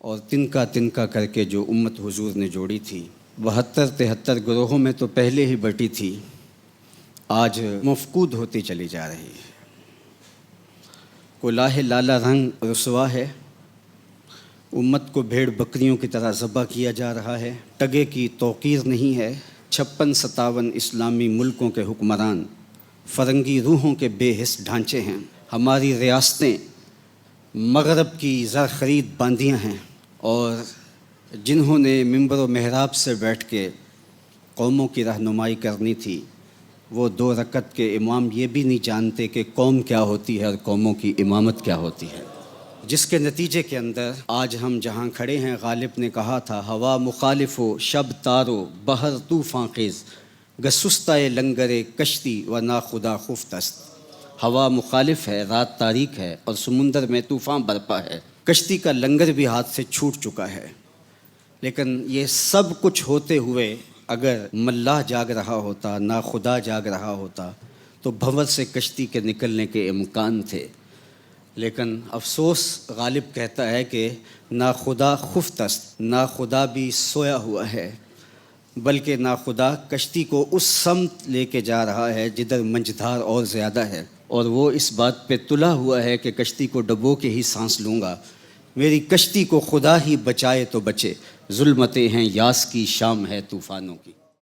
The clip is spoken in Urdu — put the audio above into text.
اور تنکا کر کے جو امت حضور نے جوڑی تھی 72-73 گروہوں میں تو پہلے ہی بٹی تھی، آج مفقود ہوتی چلی جا رہی ہے۔ کلاہ لالا رنگ رسوا ہے، امت کو بھیڑ بکریوں کی طرح ذبح کیا جا رہا ہے۔ ٹگے کی توقیر نہیں ہے، 56-57 اسلامی ملکوں کے حکمران فرنگی روحوں کے بے حس ڈھانچے ہیں۔ ہماری ریاستیں مغرب کی زر خرید باندیاں ہیں، اور جنہوں نے منبر و محراب سے بیٹھ کے قوموں کی رہنمائی کرنی تھی، وہ 2 رکعت کے امام یہ بھی نہیں جانتے کہ قوم کیا ہوتی ہے اور قوموں کی امامت کیا ہوتی ہے، جس کے نتیجے کے اندر آج ہم جہاں کھڑے ہیں، غالب نے کہا تھا ہوا مخالف ہو شب تارو بہر طوفاں خیز گسستہ لنگر کشتی و ناخدا خفتست۔ ہوا مخالف ہے، رات تاریک ہے، اور سمندر میں طوفان برپا ہے، کشتی کا لنگر بھی ہاتھ سے چھوٹ چکا ہے۔ لیکن یہ سب کچھ ہوتے ہوئے اگر ملاح جاگ رہا ہوتا، ناخدا جاگ رہا ہوتا، تو بھنور سے کشتی کے نکلنے کے امکان تھے۔ لیکن افسوس، غالب کہتا ہے کہ ناخدا خفت است، ناخدا بھی سویا ہوا ہے، بلکہ ناخدا کشتی کو اس سمت لے کے جا رہا ہے جدھر منجدھار اور زیادہ ہے، اور وہ اس بات پہ تلا ہوا ہے کہ کشتی کو ڈبو کے ہی سانس لوں گا، میری کشتی کو خدا ہی بچائے تو بچے، ظلمتیں ہیں یاس کی، شام ہے طوفانوں کی۔